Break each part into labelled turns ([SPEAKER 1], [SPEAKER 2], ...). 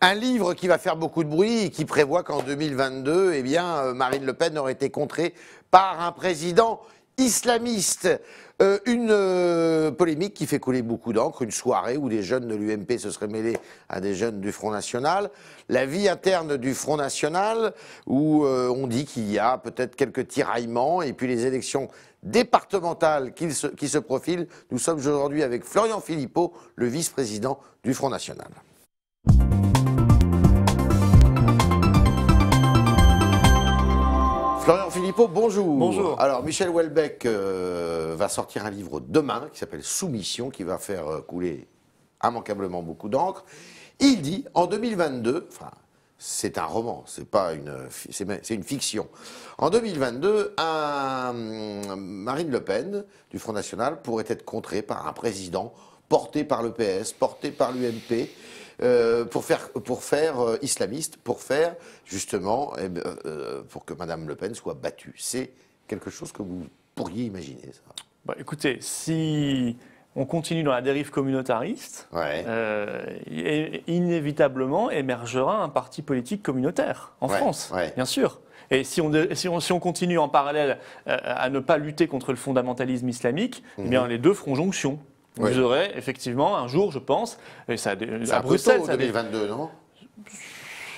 [SPEAKER 1] Un livre qui va faire beaucoup de bruit et qui prévoit qu'en 2022, eh bien, Marine Le Pen aurait été contrée par un président islamiste. Une polémique qui fait couler beaucoup d'encre, une soirée où des jeunes de l'UMP se seraient mêlés à des jeunes du Front National. La vie interne du Front National, où on dit qu'il y a peut-être quelques tiraillements, et puis les élections départementales qui se profilent. Nous sommes aujourd'hui avec Florian Philippot, le vice-président du Front National. Florian Philippot, bonjour.
[SPEAKER 2] Bonjour.
[SPEAKER 1] Alors, Michel Houellebecq va sortir un livre demain qui s'appelle Soumission, qui va faire couler immanquablement beaucoup d'encre. Il dit, en 2022, enfin, c'est un roman, c'est une fiction. En 2022, Marine Le Pen, du Front National, pourrait être contrée par un président porté par le PS, porté par l'UMP, pour faire islamiste, pour faire justement, pour que Madame Le Pen soit battue. C'est quelque chose que vous pourriez imaginer, ça?
[SPEAKER 2] Bah, écoutez, si on continue dans la dérive communautariste, inévitablement émergera un parti politique communautaire en France, bien sûr. Et si on continue en parallèle à ne pas lutter contre le fondamentalisme islamique, eh bien les deux feront jonction. Vous aurez effectivement un jour, je pense, et ça, à Bruxelles,
[SPEAKER 1] tôt, 2022, non?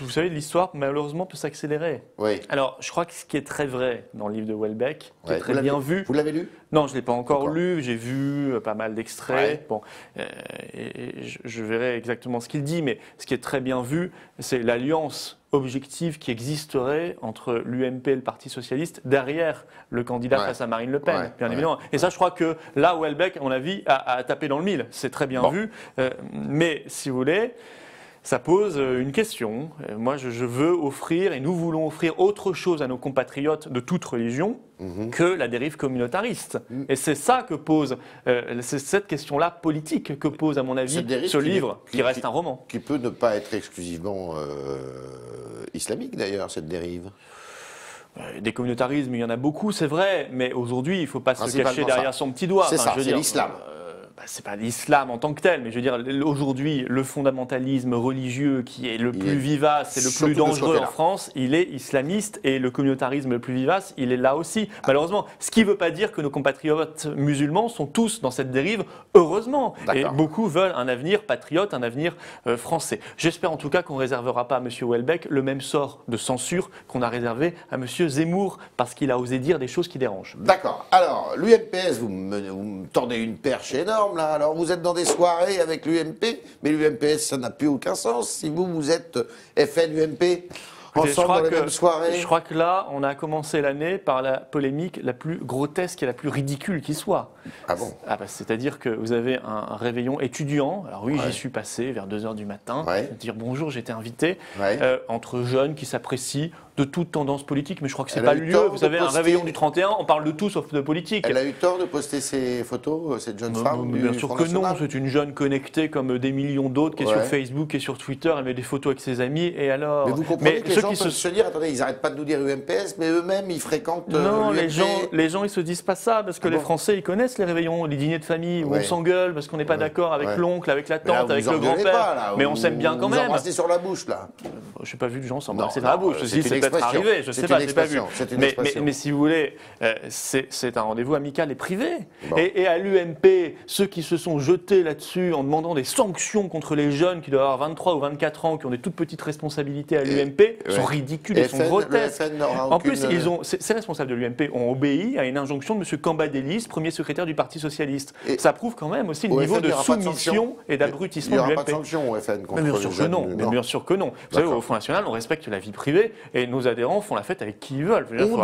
[SPEAKER 2] Vous savez, l'histoire malheureusement peut s'accélérer.
[SPEAKER 1] Oui.
[SPEAKER 2] Alors, je crois que ce qui est très vrai dans le livre de Houellebecq, qui est très bien vu.
[SPEAKER 1] Vous l'avez lu?
[SPEAKER 2] Non, je ne l'ai pas encore lu. J'ai vu pas mal d'extraits. Bon, et je verrai exactement ce qu'il dit, mais ce qui est très bien vu, c'est l'alliance objective qui existerait entre l'UMP et le Parti socialiste derrière le candidat face à Marine Le Pen, bien évidemment. Et ça, je crois que là, Houellebecq, à mon avis, a tapé dans le mille. C'est très bien vu. Mais si vous voulez, ça pose une question. Moi, je veux offrir, et nous voulons offrir autre chose à nos compatriotes de toute religion que la dérive communautariste. Et c'est ça que pose, c'est cette question-là politique que pose, à mon avis, ce livre, qui reste un roman.
[SPEAKER 1] Qui peut ne pas être exclusivement islamique, d'ailleurs, cette dérive.
[SPEAKER 2] Des communautarismes, il y en a beaucoup, c'est vrai, mais aujourd'hui, il ne faut pas se cacher derrière son petit doigt.
[SPEAKER 1] C'est ça, c'est l'islam.
[SPEAKER 2] C'est pas l'islam en tant que tel, mais je veux dire, aujourd'hui, le fondamentalisme religieux qui est le plus vivace et le plus dangereux en France, il est islamiste, et le communautarisme le plus vivace, il est là aussi. Malheureusement, ce qui ne veut pas dire que nos compatriotes musulmans sont tous dans cette dérive, heureusement. Et beaucoup veulent un avenir patriote, un avenir français. J'espère en tout cas qu'on ne réservera pas à M. Houellebecq le même sort de censure qu'on a réservé à M. Zemmour, parce qu'il a osé dire des choses qui dérangent.
[SPEAKER 1] D'accord. Alors, l'UMPS, vous me tordez une perche énorme. Là. Alors, vous êtes dans des soirées avec l'UMP, mais l'UMPS, ça n'a plus aucun sens. Si vous êtes FN-UMP, ensemble dans les mêmes soirées.
[SPEAKER 2] Je crois que là, on a commencé l'année par la polémique la plus grotesque et la plus ridicule qui soit.
[SPEAKER 1] Ah bon?
[SPEAKER 2] C'est-à-dire que vous avez un réveillon étudiant. Alors oui, j'y suis passé vers 2 h du matin. Dire bonjour, j'étais invité. Entre jeunes qui s'apprécient de toute tendance politique, mais je crois que c'est pas le lieu. Vous savez, un réveillon du 31, on parle de tout sauf de politique.
[SPEAKER 1] Elle a eu tort de poster ses photos, cette jeune femme?
[SPEAKER 2] Bien sûr que non, c'est une jeune connectée comme des millions d'autres qui est sur Facebook et sur Twitter, elle met des photos avec ses amis, et alors...
[SPEAKER 1] Mais vous comprenez que les gens peuvent se dire, attendez, ils n'arrêtent pas de nous dire UMPS, mais eux-mêmes, ils fréquentent
[SPEAKER 2] Non, les gens, ils se disent pas ça, parce que les Français, ils connaissent les réveillons, les dîners de famille, où on s'engueule, parce qu'on n'est pas d'accord avec l'oncle, avec la tante, avec le grand-père, mais on s'aime bien quand même.
[SPEAKER 1] Vous embrassez sur la bouche, là?
[SPEAKER 2] Je n'ai pas vu de gens s'embrasser sur la bouche, c'est peut-être arrivé, je sais pas, j'ai pas vu. Mais si vous voulez, c'est un rendez-vous amical et privé. Et à l'UMP, ceux qui se sont jetés là-dessus en demandant des sanctions contre les jeunes qui doivent avoir 23 ou 24 ans, qui ont des toutes petites responsabilités à l'UMP, sont ridicules et sont grotesques. En plus, ces responsables de l'UMP ont obéi à une injonction de M. Cambadélis, premier secrétaire du Parti socialiste. Ça prouve quand même aussi le niveau de soumission et d'abrutissement de l'UMP.
[SPEAKER 1] Il n'y aura pas de sanctions au FN contre les jeunes?
[SPEAKER 2] Bien sûr que non. Vous savez, au Front National, on respecte la vie privée et nos adhérents font la fête avec qui ils veulent. Il faut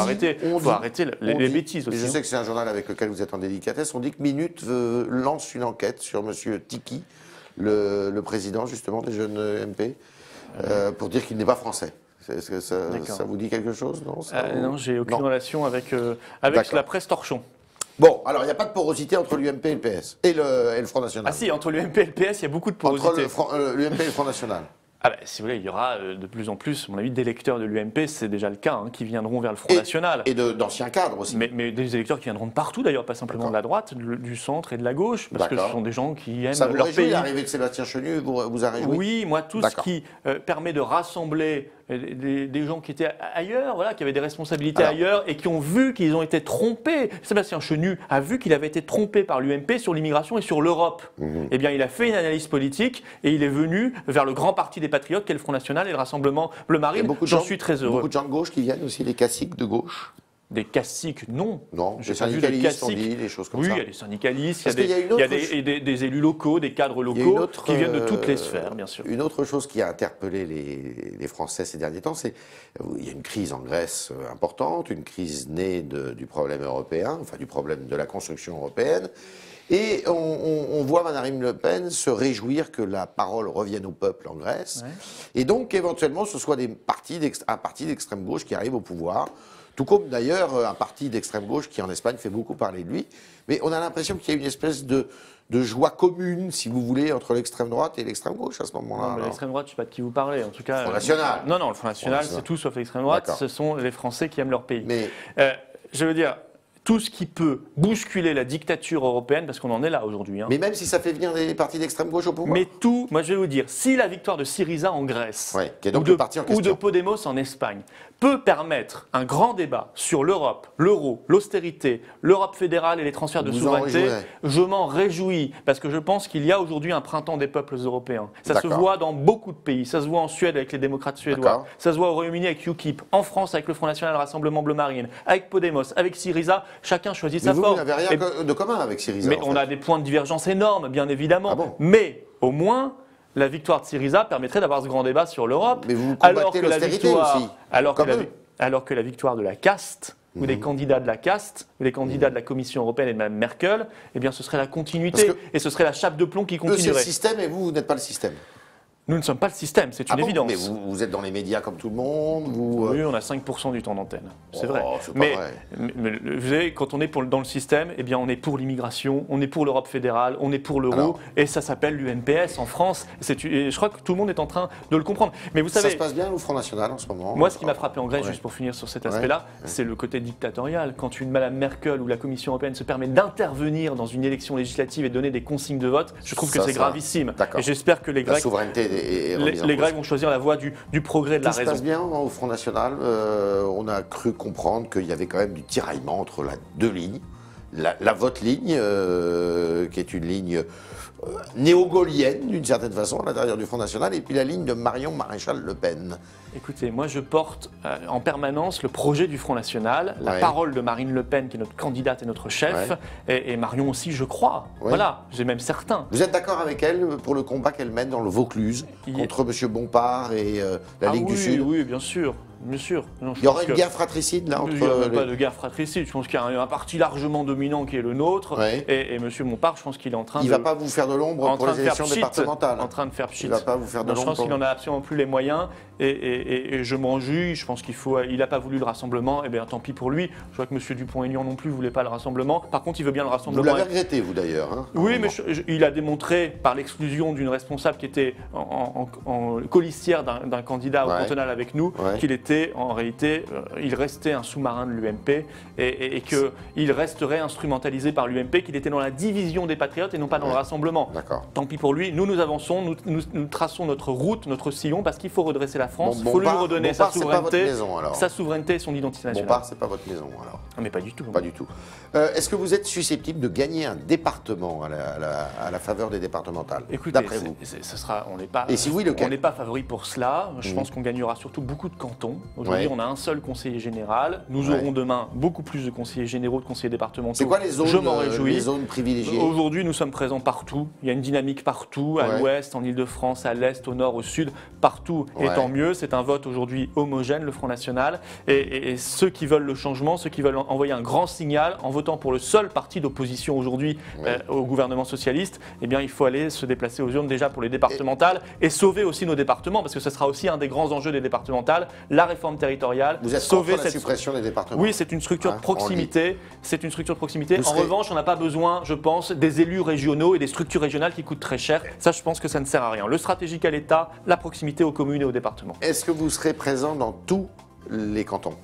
[SPEAKER 2] arrêter les bêtises aussi.
[SPEAKER 1] Je sais que c'est un journal avec lequel vous êtes en délicatesse. On dit que Minute lance une enquête sur M. Tiki, le président justement des jeunes MP, pour dire qu'il n'est pas français. Est-ce que ça vous dit quelque chose?
[SPEAKER 2] Non, j'ai aucune relation avec la presse torchon.
[SPEAKER 1] Bon, alors il n'y a pas de porosité entre l'UMP et le PS, et le Front National.
[SPEAKER 2] Ah si, entre l'UMP et le PS, il y a beaucoup de porosité.
[SPEAKER 1] Entre l'UMP et le Front National.
[SPEAKER 2] Si vous voulez, il y aura de plus en plus, à mon avis, d'électeurs de l'UMP, c'est déjà le cas, qui viendront vers le Front National.
[SPEAKER 1] Et d'anciens cadres aussi.
[SPEAKER 2] Mais des électeurs qui viendront de partout, d'ailleurs, pas simplement de la droite, du centre et de la gauche, parce que ce sont des gens qui aiment leur pays.
[SPEAKER 1] L'arrivée de Sébastien Chenu vous a réjoui?
[SPEAKER 2] Oui, moi, tout ce qui permet de rassembler des gens qui étaient ailleurs, voilà, qui avaient des responsabilités ailleurs et qui ont vu qu'ils ont été trompés. Sébastien Chenu a vu qu'il avait été trompé par l'UMP sur l'immigration et sur l'Europe. Eh bien, il a fait une analyse politique et il est venu vers le grand parti des patriotes, qui est le Front National et le Rassemblement Bleu Marine. J'en suis très heureux.
[SPEAKER 1] Beaucoup de gens de gauche qui viennent aussi, les caciques de gauche.
[SPEAKER 2] Des caciques, non.
[SPEAKER 1] Non, des syndicalistes, on dit, des choses comme ça.
[SPEAKER 2] Oui, il y a des syndicalistes, il y a des élus locaux, des cadres locaux qui viennent de toutes les sphères, bien sûr.
[SPEAKER 1] Une autre chose qui a interpellé les Français ces derniers temps, c'est qu'il y a une crise en Grèce importante, une crise née du problème européen, enfin du problème de la construction européenne. Et on voit Marine Le Pen se réjouir que la parole revienne au peuple en Grèce. Ouais. Et donc, éventuellement, ce soit un parti d'extrême gauche qui arrive au pouvoir. Tout comme d'ailleurs un parti d'extrême gauche qui en Espagne fait beaucoup parler de lui. Mais on a l'impression qu'il y a une espèce de joie commune, si vous voulez, entre l'extrême droite et l'extrême gauche à ce moment-là.
[SPEAKER 2] L'extrême droite, je ne sais pas de qui vous parlez. En tout cas,
[SPEAKER 1] le Front National.
[SPEAKER 2] Non, le Front National, c'est tout sauf l'extrême droite. Ce sont les Français qui aiment leur pays.
[SPEAKER 1] Mais
[SPEAKER 2] je veux dire, tout ce qui peut bousculer la dictature européenne, parce qu'on en est là aujourd'hui.
[SPEAKER 1] Mais même si ça fait venir des partis d'extrême gauche au pouvoir.
[SPEAKER 2] Mais moi je vais vous dire, si la victoire de Syriza en Grèce,
[SPEAKER 1] qui est donc le parti en question,
[SPEAKER 2] ou de Podemos en Espagne, peut permettre un grand débat sur l'Europe, l'euro, l'austérité, l'Europe fédérale et les transferts de souveraineté, je m'en réjouis, parce que je pense qu'il y a aujourd'hui un printemps des peuples européens. Ça se voit dans beaucoup de pays, ça se voit en Suède avec les démocrates suédois, ça se voit au Royaume-Uni avec UKIP, en France avec le Front National, le Rassemblement Bleu Marine, avec Podemos, avec Syriza, chacun choisit sa forme.
[SPEAKER 1] Vous n'avez rien de commun avec Syriza.
[SPEAKER 2] Mais on a des points de divergence énormes, bien évidemment. Ah bon? Mais au moins, la victoire de Syriza permettrait d'avoir ce grand débat sur l'Europe.
[SPEAKER 1] Mais vous combattez l'austérité aussi.
[SPEAKER 2] Alors que la victoire de la caste, ou des candidats de la caste, ou des candidats de la Commission européenne et de Mme Merkel, eh bien ce serait la continuité. Et ce serait la chape de plomb qui continuerait.
[SPEAKER 1] C'est le système et vous n'êtes pas le système.
[SPEAKER 2] Nous ne sommes pas le système, c'est une évidence.
[SPEAKER 1] Mais vous êtes dans les médias comme tout le monde.
[SPEAKER 2] Oui, on a 5% du temps d'antenne, c'est vrai.
[SPEAKER 1] Mais
[SPEAKER 2] vous savez, quand on est dans le système, eh bien, on est pour l'immigration, on est pour l'Europe fédérale, on est pour l'euro, et ça s'appelle l'UNPS en France. Et je crois que tout le monde est en train de le comprendre. Mais vous savez,
[SPEAKER 1] ça se passe bien au Front National en ce moment.
[SPEAKER 2] Moi, ce qui m'a frappé en Grèce, juste pour finir sur cet aspect-là, c'est le côté dictatorial. Quand une Mme Merkel ou la Commission européenne se permet d'intervenir dans une élection législative et donner des consignes de vote, je trouve que c'est gravissime. Et j'espère que les Grecs...
[SPEAKER 1] La souveraineté
[SPEAKER 2] les Grecs vont choisir la voie du progrès, de la raison.
[SPEAKER 1] Ça se passe bien au Front National. On a cru comprendre qu'il y avait quand même du tiraillement entre deux lignes. Votre ligne, qui est une ligne néo-gaulienne, d'une certaine façon, à l'intérieur du Front National, et puis la ligne de Marion Maréchal Le Pen.
[SPEAKER 2] Écoutez, moi je porte en permanence le projet du Front National, la parole de Marine Le Pen, qui est notre candidate et notre chef, et Marion aussi, je crois. Voilà, j'ai même certains.
[SPEAKER 1] Vous êtes d'accord avec elle pour le combat qu'elle mène dans le Vaucluse, contre M. Bompard et la Ligue du Sud?
[SPEAKER 2] Oui, bien sûr. Bien sûr.
[SPEAKER 1] Non, il y aurait une guerre fratricide là entre...
[SPEAKER 2] Il n'y a pas de guerre fratricide. Je pense qu'il y a un parti largement dominant qui est le nôtre. Et M. Bompard, je pense qu'il est en train de...
[SPEAKER 1] Il ne va pas vous faire de l'ombre pour les élections départementales.
[SPEAKER 2] En train de faire pchit.
[SPEAKER 1] Il ne va pas vous faire de l'ombre.
[SPEAKER 2] Je pense qu'il n'en a absolument plus les moyens. Et je m'en juge. Je pense qu'il faut... Il n'a pas voulu le rassemblement. Eh bien, tant pis pour lui. Je vois que M. Dupont-Aignan non plus ne voulait pas le rassemblement. Par contre, il veut bien le rassemblement.
[SPEAKER 1] Vous l'avez regretté, vous d'ailleurs.
[SPEAKER 2] Oui, mais il a démontré par l'exclusion d'une responsable qui était en colistière d'un candidat au cantonal avec nous qu'il était en réalité... il restait un sous-marin de l'UMP et qu'il resterait instrumentalisé par l'UMP, qu'il était dans la division des patriotes et non pas dans le rassemblement. Tant pis pour lui, nous avançons, nous traçons notre route, notre sillon, parce qu'il faut redresser la France, il faut lui redonner sa souveraineté et son identité nationale.
[SPEAKER 1] Bompard, c'est pas votre maison alors?
[SPEAKER 2] Mais pas du tout.
[SPEAKER 1] Pas du tout. Est-ce que vous êtes susceptible de gagner un département à la faveur des départementales?
[SPEAKER 2] Écoutez,
[SPEAKER 1] d'après vous,
[SPEAKER 2] on n'est pas,
[SPEAKER 1] et si oui, lequel?
[SPEAKER 2] On n'est pas favori pour cela. Je pense qu'on gagnera surtout beaucoup de cantons. Aujourd'hui, on a un seul conseiller général. Nous aurons demain beaucoup plus de conseillers généraux, de conseillers départementaux.
[SPEAKER 1] C'est quoi les zones,
[SPEAKER 2] je m'en réjouis.
[SPEAKER 1] Les zones privilégiées?
[SPEAKER 2] Aujourd'hui, nous sommes présents partout. Il y a une dynamique partout, à l'ouest, en Ile-de-France, à l'est, au nord, au sud, partout. Et tant mieux, c'est un vote aujourd'hui homogène, le Front National. Et ceux qui veulent le changement, ceux qui veulent envoyer un grand signal en votant pour le seul parti d'opposition aujourd'hui au gouvernement socialiste, eh bien, il faut aller se déplacer aux urnes déjà pour les départementales et sauver aussi nos départements, parce que ce sera aussi un des grands enjeux des départementales, la réforme territoriale,
[SPEAKER 1] Vous êtes
[SPEAKER 2] sauver
[SPEAKER 1] contre la suppression des départements?
[SPEAKER 2] Oui, c'est une structure de proximité. C'est une structure de proximité. En revanche, on n'a pas besoin, je pense, des élus régionaux et des structures régionales qui coûtent très cher. Ça, je pense que ça ne sert à rien. Le stratégique à l'État, la proximité aux communes et aux départements.
[SPEAKER 1] Est-ce que vous serez présent dans tous les cantons?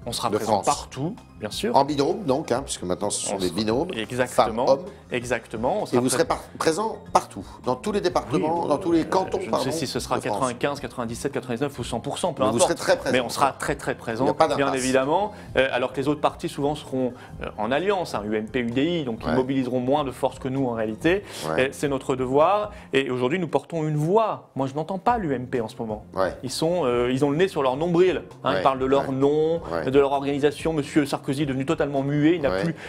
[SPEAKER 2] On sera
[SPEAKER 1] de
[SPEAKER 2] présent
[SPEAKER 1] France.
[SPEAKER 2] Partout, bien sûr.
[SPEAKER 1] En binôme, donc, puisque maintenant ce sont des binômes.
[SPEAKER 2] Exactement.
[SPEAKER 1] Femmes, hommes.
[SPEAKER 2] Exactement.
[SPEAKER 1] Et vous serez présent partout, dans tous les départements, dans tous les cantons.
[SPEAKER 2] Je ne sais si ce sera 95, 97, 99 ou 100%, peu importe.
[SPEAKER 1] Vous serez très présent.
[SPEAKER 2] Mais on sera très présent, bien évidemment. Alors que les autres partis souvent seront en alliance, UMP, UDI, donc ils mobiliseront moins de force que nous en réalité. C'est notre devoir. Et aujourd'hui, nous portons une voix. Moi, je n'entends pas l'UMP en ce moment. Ils ont le nez sur leur nombril. Ils parlent de leur nom, de leur organisation. Monsieur Sarkozy est devenu totalement muet.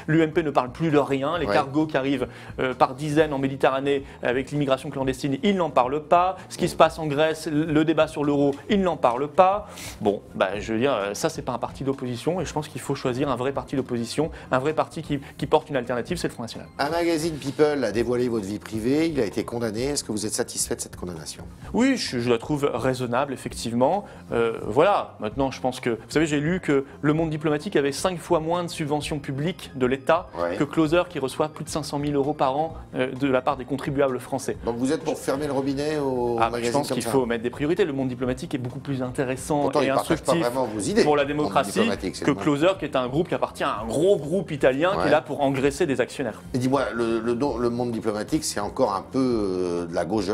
[SPEAKER 2] L'UMP ne parle plus de rien. Les cargos qui arrivent par dizaines en Méditerranée avec l'immigration clandestine, ils n'en parlent pas. Ce qui se passe en Grèce, le débat sur l'euro, ils n'en parlent pas. Bon, je veux dire, ça, c'est pas un parti d'opposition. Et je pense qu'il faut choisir un vrai parti d'opposition, un vrai parti qui porte une alternative, c'est le Front National.
[SPEAKER 1] Un magazine People a dévoilé votre vie privée. Il a été condamné. Est-ce que vous êtes satisfait de cette condamnation?
[SPEAKER 2] Oui, je la trouve raisonnable, effectivement. Voilà. Maintenant, je pense que... Vous savez, j'ai lu que Le Monde diplomatique avait 5 fois moins de subventions publiques de l'État que Closer, qui reçoit plus de 500 000 € par an de la part des contribuables français.
[SPEAKER 1] Donc vous êtes pour fermer le robinet au magazine?
[SPEAKER 2] Je pense qu'il faut mettre des priorités. Le Monde diplomatique est beaucoup plus intéressant
[SPEAKER 1] Pourtant,
[SPEAKER 2] et instructif pour la démocratie que Closer, qui est un groupe qui appartient à un gros groupe italien qui est là pour engraisser des actionnaires.
[SPEAKER 1] Et dis-moi, le Monde diplomatique, c'est encore un peu de la gauche,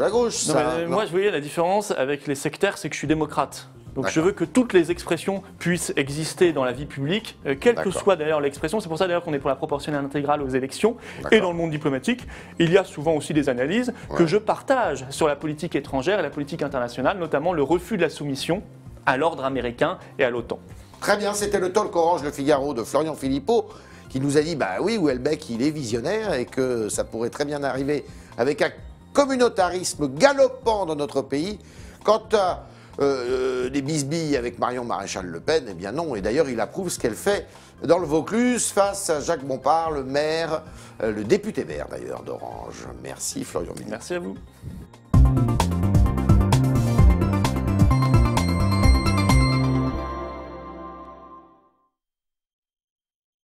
[SPEAKER 2] Non, moi, je voyais la différence avec les sectaires, c'est que je suis démocrate. Donc je veux que toutes les expressions puissent exister dans la vie publique, quelle que soit d'ailleurs l'expression. C'est pour ça d'ailleurs qu'on est pour la proportionnelle intégrale aux élections. Et dans le monde diplomatique, il y a souvent aussi des analyses que je partage sur la politique étrangère et la politique internationale, notamment le refus de la soumission à l'ordre américain et à l'OTAN.
[SPEAKER 1] Très bien, c'était le Talk Orange Le Figaro de Florian Philippot qui nous a dit, oui, Houellebecq, il est visionnaire et que ça pourrait très bien arriver avec un communautarisme galopant dans notre pays. Quant à des bisbilles avec Marion Maréchal Le Pen, eh bien non. Et d'ailleurs, il approuve ce qu'elle fait dans le Vaucluse face à Jacques Bompard, le maire, le député maire d'ailleurs d'Orange. Merci Florian Philippot.
[SPEAKER 2] Merci à vous.